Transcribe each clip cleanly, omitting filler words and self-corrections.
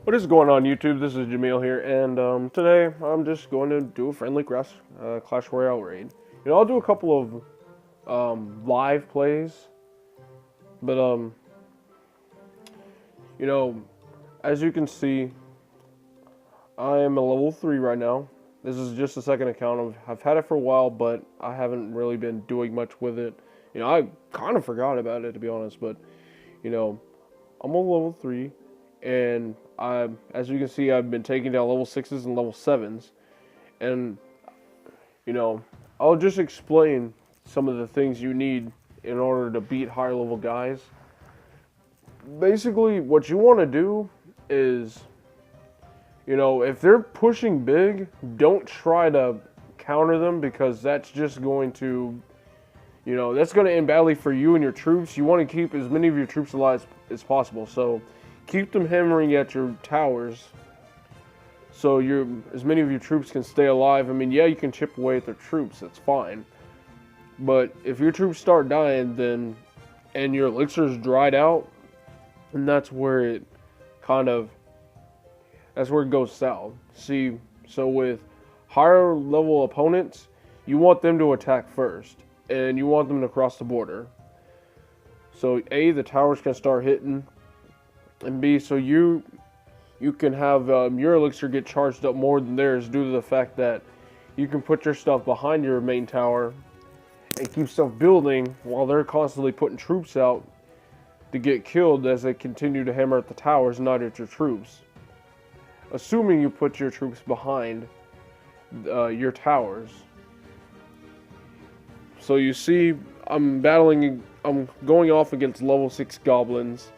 What is going on YouTube? This is Jamil here, and today I'm just going to do a friendly Clash Royale raid. I'll do a couple of live plays, but as you can see, I am a level 3 right now. This is just a second account. I've had it for a while, but I haven't really been doing much with it. I kind of forgot about it, to be honest, but I'm a level 3. And as you can see, I've been taking down level 6s and level 7s. And, I'll just explain some of the things you need in order to beat higher level guys. Basically, what you want to do is, if they're pushing big, don't try to counter them, because that's just going to, that's going to end badly for you and your troops. You want to keep as many of your troops alive as possible. So keep them hammering at your towers so as many of your troops can stay alive. I mean, yeah, you can chip away at their troops, that's fine. But if your troops start dying, and your elixir's dried out, and that's where it goes south. See, so with higher level opponents, you want them to attack first, and you want them to cross the border. So A, the towers can start hitting, and B, so you can have your elixir get charged up more than theirs, due to the fact that you can put your stuff behind your main tower and keep stuff building while they're constantly putting troops out to get killed as they continue to hammer at the towers, not at your troops. Assuming you put your troops behind your towers. So you see, I'm going off against level 6 goblins.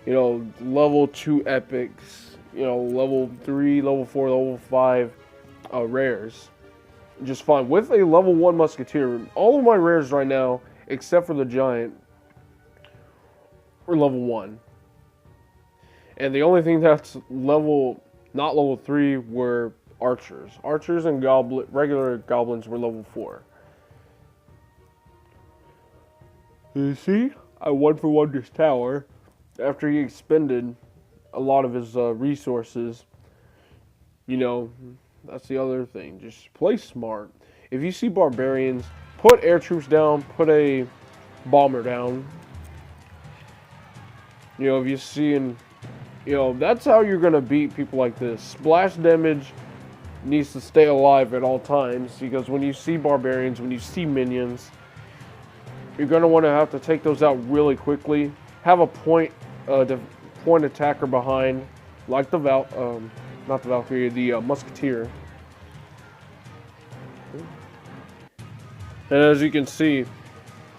Level 2 epics, level 3, level 4, level 5 rares. Just fine. With a level 1 musketeer, all of my rares right now, except for the giant, are level 1. And the only thing that's not level 3 were archers. Archers and regular goblins were level 4. You see, I 1-for-1 this tower after he expended a lot of his resources. That's the other thing. Just play smart. If you see barbarians, put air troops down, put a bomber down. If you see, that's how you're going to beat people like this. Splash damage needs to stay alive at all times, because when you see barbarians, when you see minions, you're going to want to have to take those out really quickly. Have a point attacker behind, like the not the Valkyrie, the Musketeer. And as you can see,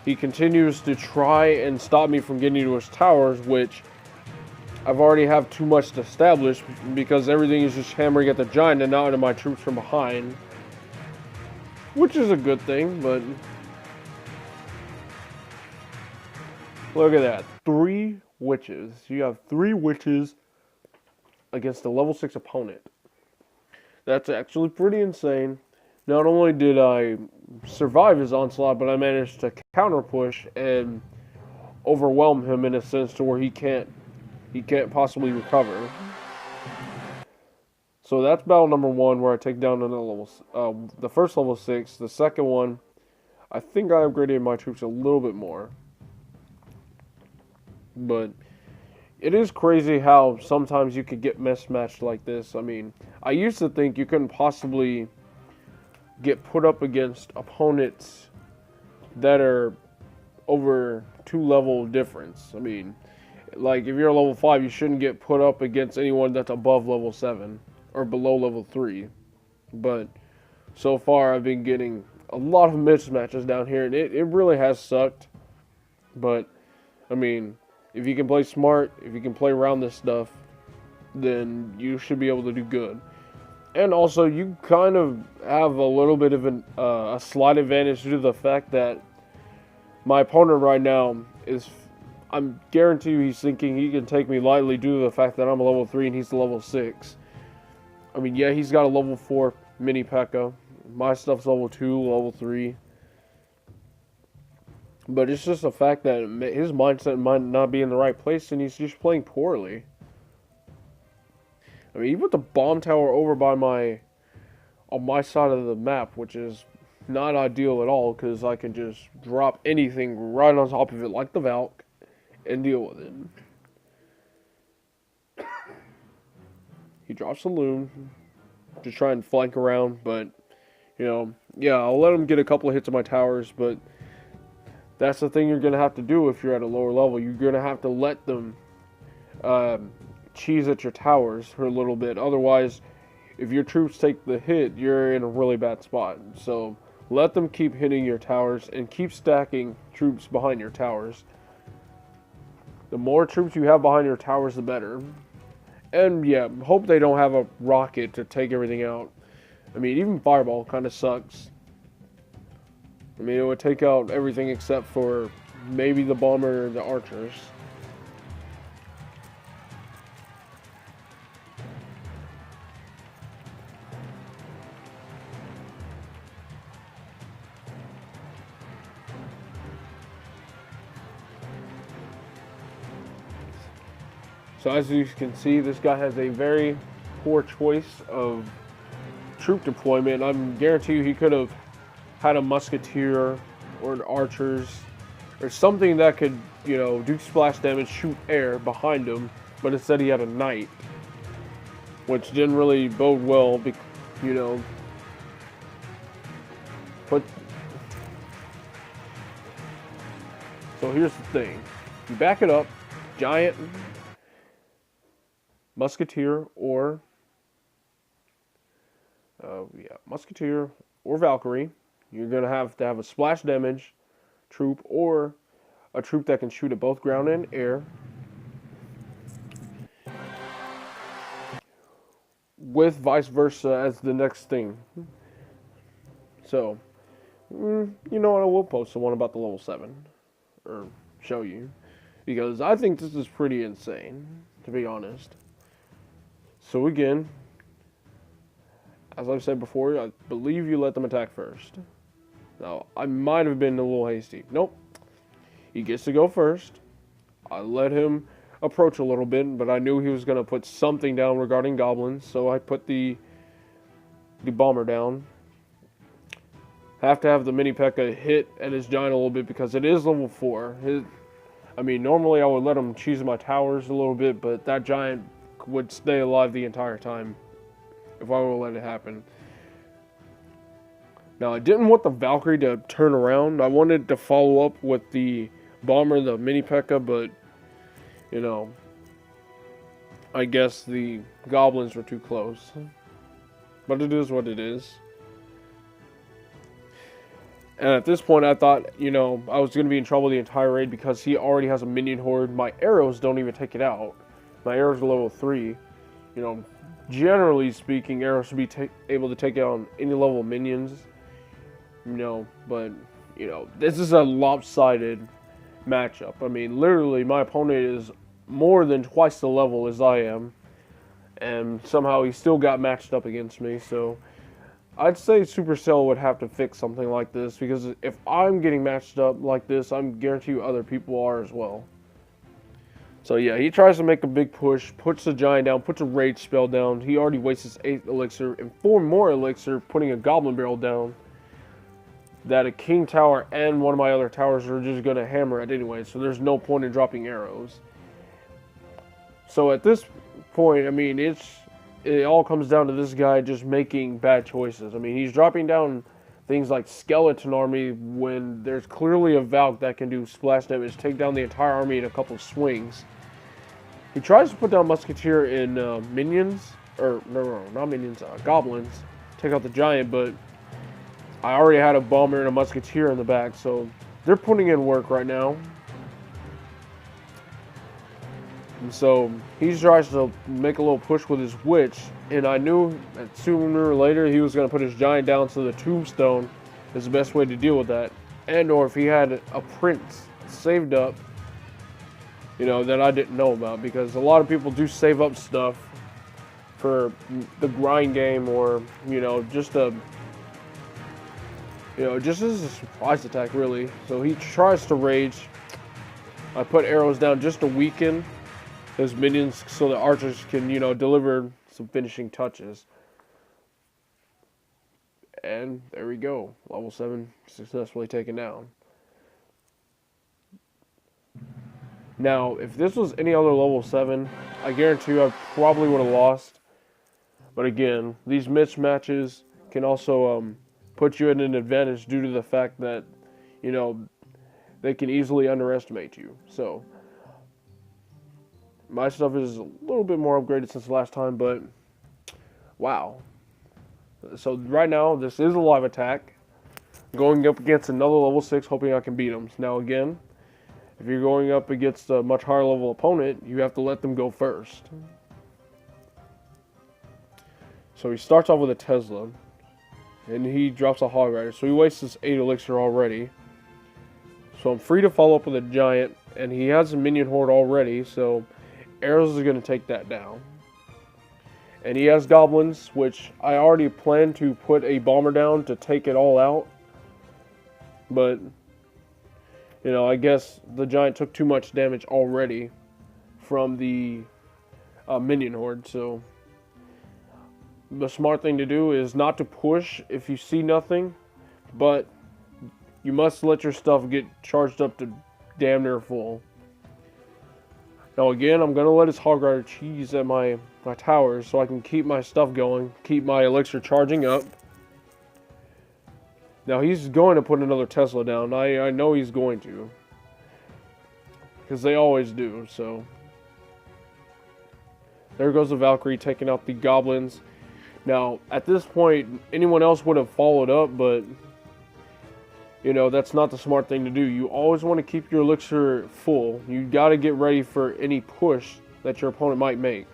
he continues to try and stop me from getting to his towers, which I've already have too much to establish, because everything is just hammering at the giant and not at my troops from behind. Which is a good thing, but look at that. 3 witches. You have 3 witches against a level 6 opponent. That's actually pretty insane. Not only did I survive his onslaught, but I managed to counter push and overwhelm him in a sense to where he can't possibly recover. So that's battle number 1, where I take down the first level 6. The second one, I think I upgraded my troops a little bit more. But it is crazy how sometimes you could get mismatched like this. I mean, I used to think you couldn't possibly get put up against opponents that are over 2 level difference. I mean, like, if you're a level 5, you shouldn't get put up against anyone that's above level 7 or below level 3. But so far, I've been getting a lot of mismatches down here, and it really has sucked. But, I mean, if you can play smart, if you can play around this stuff, then you should be able to do good. And also, you kind of have a little bit of a slight advantage due to the fact that my opponent right now I'm guarantee you he's thinking he can take me lightly due to the fact that I'm a level 3 and he's a level 6. I mean, yeah, he's got a level 4 mini P.E.K.K.A. My stuff's level 2, level 3. But it's just a fact that his mindset might not be in the right place, and he's just playing poorly. I mean, he put the bomb tower over by on my side of the map, which is not ideal at all because I can just drop anything right on top of it like the Valk and deal with it. He drops a loon, just try and flank around, but, you know, yeah, I'll let him get a couple of hits on my towers, but that's the thing you're going to have to do if you're at a lower level. You're going to have to let them cheese at your towers for a little bit. Otherwise, if your troops take the hit, you're in a really bad spot. So let them keep hitting your towers and keep stacking troops behind your towers. The more troops you have behind your towers, the better. And yeah, hope they don't have a rocket to take everything out. I mean, even Fireball kind of sucks. I mean, it would take out everything except for maybe the bomber and the archers. So as you can see, this guy has a very poor choice of troop deployment. I'm guarantee you he could have had a musketeer or an archers or something that could, you know, do splash damage, shoot air behind him, but instead he had a knight, which didn't really bode well, you know. But so here's the thing: you back it up, giant, musketeer, or musketeer or Valkyrie. You're going to have a splash damage troop or a troop that can shoot at both ground and air. With vice versa as the next thing. So, you know what, I will post the one about the level 7. Or show you. Because I think this is pretty insane, to be honest. So again, as I've said before, I believe you let them attack first. Now, I might have been a little hasty. Nope. He gets to go first. I let him approach a little bit, but I knew he was going to put something down regarding goblins, so I put the bomber down. Have to have the mini P.E.K.K.A. hit at his giant a little bit because it is level 4. I mean, normally I would let him cheese my towers a little bit, but that giant would stay alive the entire time if I would let it happen. Now, I didn't want the Valkyrie to turn around. I wanted to follow up with the bomber, the mini P.E.K.K.A., but, you know, I guess the goblins were too close. But it is what it is. And at this point, I thought, you know, I was going to be in trouble the entire raid because he already has a minion horde. My arrows don't even take it out. My arrows are level 3. You know, generally speaking, arrows should be able to take out any level minions. You know, but, you know, this is a lopsided matchup. I mean, literally, my opponent is more than twice the level as I am. And somehow he still got matched up against me, so I'd say Supercell would have to fix something like this, because if I'm getting matched up like this, I'm guarantee you other people are as well. So yeah, he tries to make a big push, puts the giant down, puts a rage spell down. He already wastes his 8th elixir and 4 more elixir putting a goblin barrel down that a king tower and one of my other towers are just going to hammer at anyway, so there's no point in dropping arrows. So at this point, I mean, it all comes down to this guy just making bad choices. I mean, he's dropping down things like Skeleton Army when there's clearly a Valk that can do splash damage, take down the entire army in a couple of swings. He tries to put down Musketeer in minions, or no, not minions, goblins, take out the giant, but I already had a bomber and a musketeer in the back, so they're putting in work right now. And so he tries to make a little push with his witch, and I knew that sooner or later he was going to put his giant down, so the tombstone is the best way to deal with that. And or if he had a prince saved up, you know, that I didn't know about, because a lot of people do save up stuff for the grind game, or, you know, just a... You know, just as a surprise attack, really. So he tries to rage. I put arrows down just to weaken his minions so the archers can, you know, deliver some finishing touches. And there we go. Level 7 successfully taken down. Now, if this was any other level 7, I guarantee you I probably would have lost. But again, these mismatches can also put you at an advantage due to the fact that, you know, they can easily underestimate you. So, my stuff is a little bit more upgraded since last time, but wow. So right now, this is a live attack. Going up against another level 6, hoping I can beat him. Now again, if you're going up against a much higher level opponent, you have to let them go first. So he starts off with a Tesla, and he drops a Hog Rider. So he wastes his 8 elixir already. So I'm free to follow up with a Giant, and he has a minion horde already, so arrows is going to take that down. And he has goblins, which I already planned to put a bomber down to take it all out. But, you know, I guess the Giant took too much damage already from the minion horde, so the smart thing to do is not to push if you see nothing, but you must let your stuff get charged up to damn near full. Now again, I'm going to let his Hog Rider cheese at my towers so I can keep my stuff going, keep my elixir charging up. Now he's going to put another Tesla down. I know he's going to, because they always do. So there goes the Valkyrie taking out the goblins. Now at this point, anyone else would have followed up, but you know, that's not the smart thing to do. You always want to keep your elixir full. You got to get ready for any push that your opponent might make.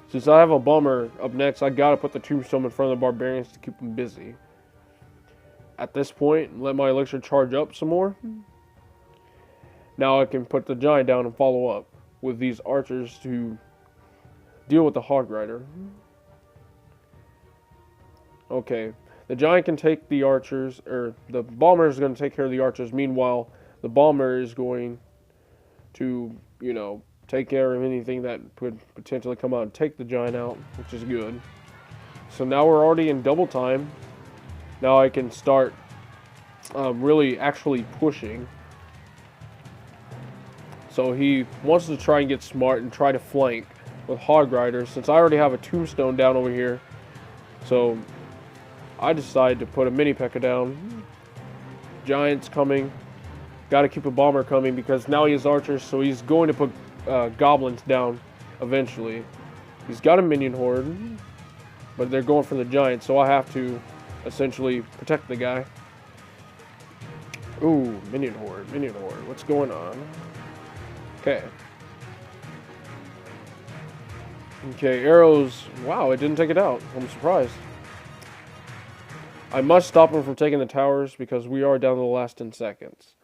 Since I have a bomber up next, I got to put the tombstone in front of the barbarians to keep them busy. At this point, let my elixir charge up some more. Now I can put the Giant down and follow up with these archers to deal with the Hog Rider. Okay. The Giant can take the archers, or the bomber is going to take care of the archers. Meanwhile, the bomber is going to, you know, take care of anything that could potentially come out and take the Giant out, which is good. So now we're already in double time. Now I can start really actually pushing. So he wants to try and get smart and try to flank with Hog Riders, since I already have a tombstone down over here. So I decided to put a mini P.E.K.K.A. down. Giant's coming. Got to keep a bomber coming because now he has archers, so he's going to put goblins down eventually. He's got a minion horde, but they're going for the Giant, so I have to essentially protect the guy. Ooh, minion horde, minion horde. What's going on? Okay. Okay, arrows. Wow, it didn't take it out. I'm surprised. I must stop him from taking the towers because we are down to the last 10 seconds.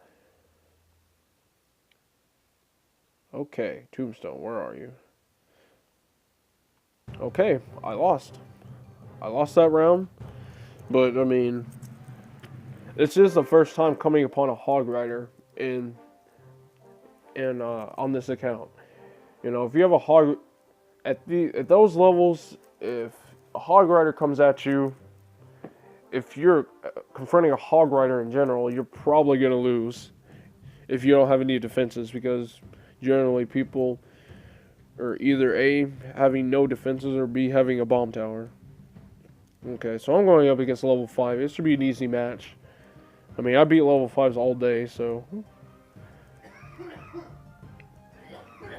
Okay, tombstone, where are you? Okay, I lost. I lost that round, but I mean, this is the first time coming upon a Hog Rider on this account. You know, if you have a hog at those levels, if a Hog Rider comes at you, if you're confronting a Hog Rider in general, you're probably going to lose if you don't have any defenses, because generally people are either A, having no defenses, or B, having a bomb tower. Okay, so I'm going up against level 5. It should be an easy match. I mean, I beat level 5s all day, so.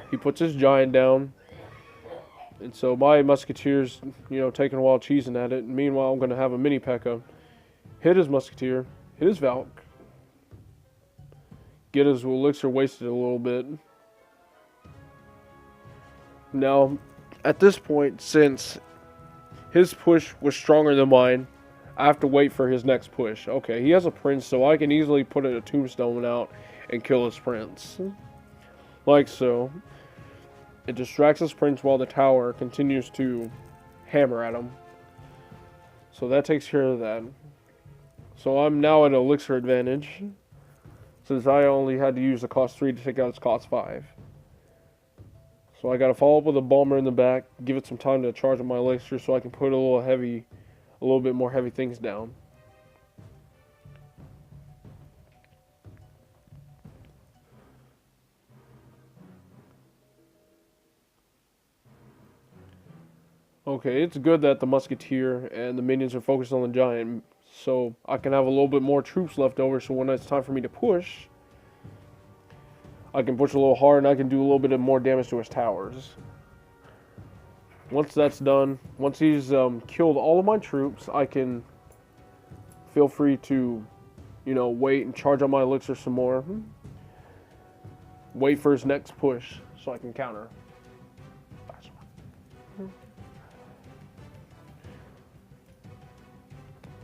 He puts his Giant down. And so my Musketeer's, you know, taking a while cheesing at it. And meanwhile, I'm going to have a mini P.E.K.K.A. hit his Musketeer, hit his Valk. Get his elixir wasted a little bit. Now, at this point, since his push was stronger than mine, I have to wait for his next push. Okay, he has a Prince, so I can easily put a tombstone out and kill his Prince. Like so. It distracts his Prince while the tower continues to hammer at him. So that takes care of that. So I'm now at an elixir advantage, since I only had to use the cost 3 to take out its cost 5. So I got to follow up with a bomber in the back, give it some time to charge up my elixir so I can put a little bit more heavy things down. Okay, it's good that the musketeer and the minions are focused on the giant, so I can have a little bit more troops left over, so when it's time for me to push, I can push a little hard and I can do a little bit of more damage to his towers. Once that's done, once he's killed all of my troops, I can feel free to, wait and charge on my elixir some more. Wait for his next push so I can counter.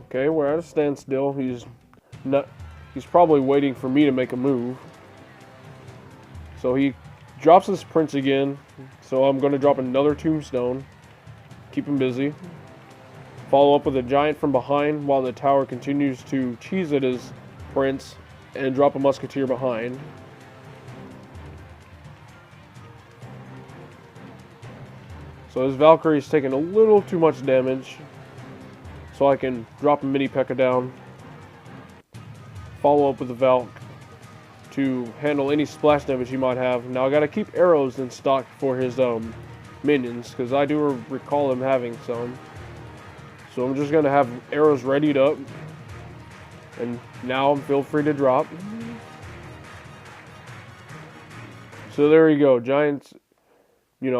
Okay, we're at a standstill. He's probably waiting for me to make a move. So he drops his prince again. So I'm going to drop another tombstone. Keep him busy. Follow up with a giant from behind while the tower continues to cheese at his prince and drop a musketeer behind. So his Valkyrie's taking a little too much damage. So I can drop a mini P.E.K.K.A. down. Follow up with the Valk to handle any splash damage he might have. Now I gotta keep arrows in stock for his minions, because I do recall him having some. So I'm just gonna have arrows readied up. And now feel free to drop. So there you go, Giants,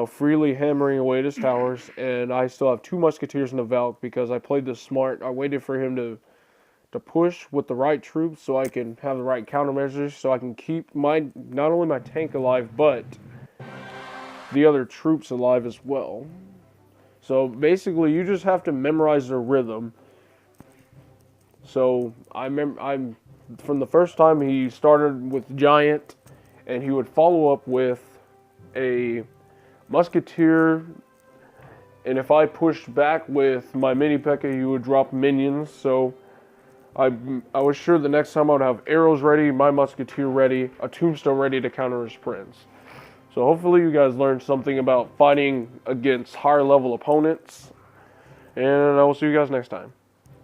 freely hammering away at his towers, and I still have 2 musketeers in the Valk because I played this smart. I waited for him to push with the right troops so I can have the right countermeasures, so I can keep not only my tank alive, but the other troops alive as well. So basically, you just have to memorize their rhythm. So I'm from the first time he started with Giant, and he would follow up with a musketeer, and if I pushed back with my mini P.E.K.K.A, he would drop minions. So I was sure the next time I would have arrows ready, my musketeer ready, a tombstone ready to counter his prince. So hopefully you guys learned something about fighting against higher level opponents, and I will see you guys next time.